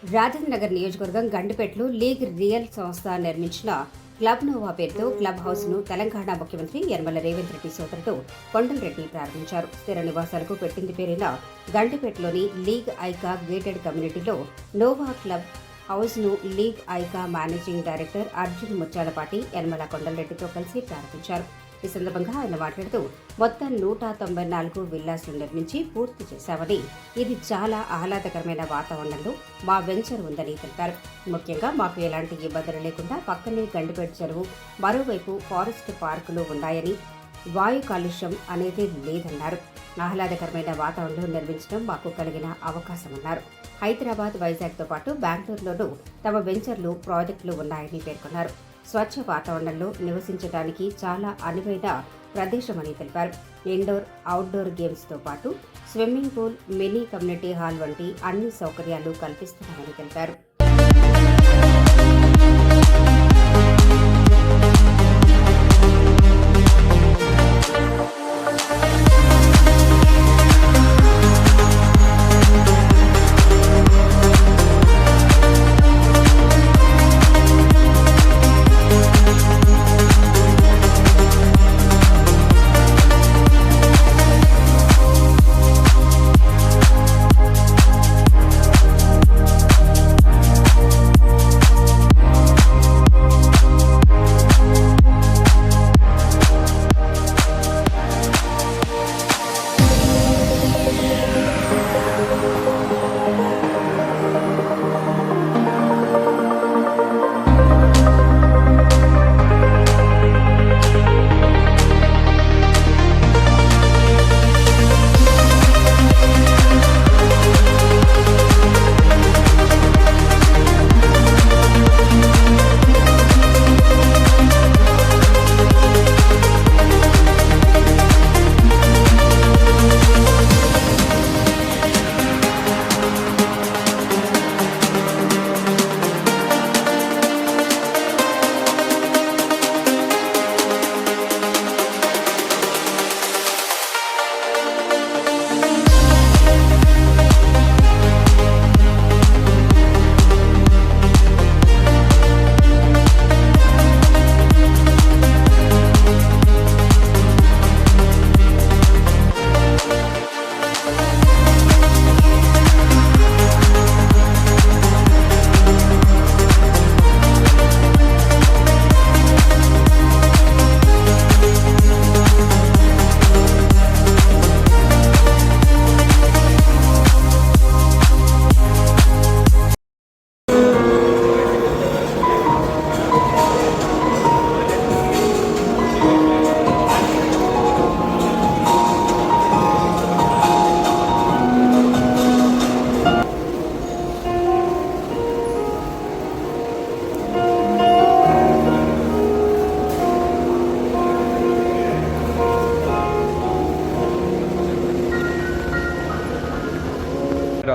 రాజేంద్ర నగర్ నియోజకవర్గం గండిపేటలో league real సంస్థ నిర్మించిన క్లబ్ నోవా పేరుతో క్లబ్ హౌస్ ను తెలంగాణ ముఖ్యమంత్రి యనమల రేవంత్ రెడ్డి సోదరుడు కొండలరెడ్డి ప్రారంభించారు. స్థిర నివాసాలకు పెట్టింది పేరైన గండిపేటలోని లీగ్ ఐకా గేటెడ్ కమ్యూనిటీలో నోవా క్లబ్ హౌస్ ను లీగ్ ఐకా మేనేజింగ్ డైరెక్టర్ అర్జున్ ముచ్చాలపాటి యనమల కొండలరెడ్డితో కలిసి ప్రారంభించారు. ఈ సందర్భంగా ఆయన మాట్లాడుతూ మొత్తం 194 విల్లాస్లు నిర్మించి పూర్తి చేశామని, ఇది చాలా ఆహ్లాదకరమైన వాతావరణంలో మా వెంచర్ ఉందని తెలిపారు. ముఖ్యంగా మాకు ఎలాంటి ఇబ్బందులు లేకుండా పక్కనే గండిపేట చెరువు, మరోవైపు ఫారెస్ట్ పార్కులు ఉన్నాయని, వాయు కాలుష్యం అనేది లేదన్నారు. ఆహ్లాదకరమైన వాతావరణంలో నిర్మించడం మాకు కలిగిన అవకాశమన్నారు. హైదరాబాద్, వైజాగ్తో పాటు బెంగళూరులోనూ తమ వెంచర్లు, ప్రాజెక్టులు ఉన్నాయని పేర్కొన్నారు. స్వచ్ఛ వాతావరణంలో నివసించడానికి చాలా అనువైన ప్రదేశమని తెలిపారు. ఇండోర్, అవుట్డోర్ గేమ్స్తో పాటు swimming pool, mini community hall వంటి అన్ని సౌకర్యాలు కల్పిస్తున్నామని తెలిపారు.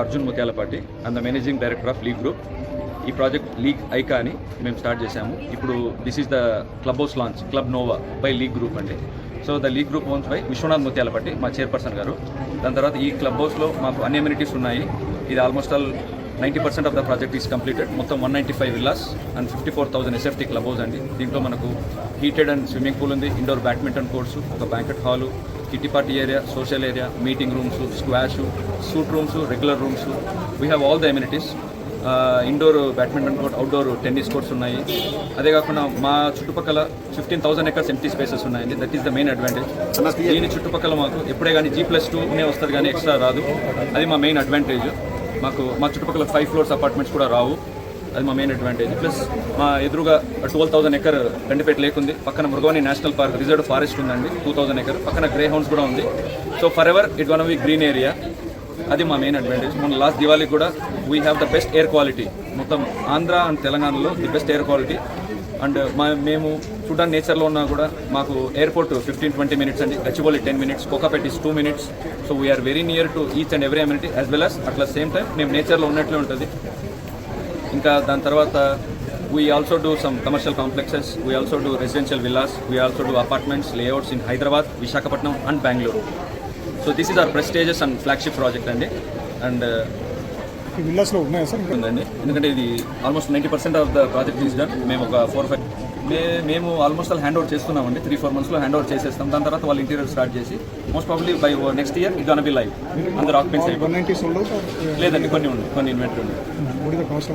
Arjun Mutyalapati, and the managing director of League group. ఈ ప్రాజెక్ట్ లీగ్ ఐకా అని మేము స్టార్ట్ చేశాము. ఇప్పుడు this is the club house launch, club Nova by League group అండి. So the League group owns by Vishwanath Mutyalapati, మా చైర్పర్సన్ గారు. దాని తర్వాత ఈ క్లబ్ హౌస్లో మాకు అన్ని అమ్యూనిటీస్ ఉన్నాయి. ఇది almost all 90% of the project is completed. మొత్తం 195 villas and 54,000 SFT club house అండి. దీంట్లో మనకు హీటెడ్ అండ్ స్విమ్మింగ్ పూల్ ఉంది, ఇండోర్ బ్యాడ్మింటన్ కోర్సు, ఒక banquet hall, kitty party area, social area, meeting rooms, squash, suite rooms, regular rooms. We have all the amenities. Indoor badminton court, outdoor tennis courts ఉన్నాయి. అదే కాకుండా మా చుట్టుపక్కల 15,000 acres empty spaces ఉన్నాయండి. That is the main advantage. దీని చుట్టుపక్కల మాకు ఎప్పుడే కానీ G+2 వస్తుంది కానీ ఎక్స్ట్రా రాదు. అది మా మెయిన్ అడ్వాంటేజ్. మా చుట్టుపక్కల 5 floors అపార్ట్మెంట్స్ కూడా రావు. అది మా మెయిన్ అడ్వాంటేజ్. ప్లస్ మా ఎదురుగా 12,000 acre గండిపేట లేక్ ఉంది. పక్కన Mrugavani national park reserve forest ఉందండి, 2,000 acre. పక్కన గ్రే హౌన్స్ కూడా ఉంది. So forever it one be green area. అది మా మెయిన్ అడ్వాంటేజ్. మొన్న లాస్ట్ దివాళీ కూడా we have the best air quality. మొత్తం ఆంధ్ర అండ్ తెలంగాణలో the best air quality. And మేము చూడడానికి నేచర్లో ఉన్నా కూడా మాకు ఎయిర్పోర్ట్ 15-20 minutes అండి, Gachibowli 10 minutes, Kokapet is 2 minutes. So we're very near to each and every amenity as well as అట్లా సేమ్ టైం మేము నేచర్లో ఉన్నట్లే ఉంటుంది. ఇంకా దాని తర్వాత we also do some commercial complexes, we also do residential villas, we also do apartments, layouts in Hyderabad, Visakhapatnam and Bangalore. So this is our prestigious and flagship project and ఈ విల్లాస్లో ఉన్నాయా sir ఇంకా? ఉందండి, ఎందుకంటే ఇది almost 90% of the project is done. మేము ఒక 4-5 మేము almost hand over చేస్తున్నామండి. 3-4 monthsలో హ్యాండ్ ఓవర్ చేసేస్తాం. దాని తర్వాత వాళ్ళు ఇంటీరియర్ స్టార్ట్ చేసి most probably by next year it gonna B live. అందరూ ఆక్యుపెన్సీ 190 సోల్డ్ అవుట్ లేదండి, కొన్ని ఉన్నాయి, కొన్ని ఇన్వెంటరీ ఉన్నాయి. what is the cost of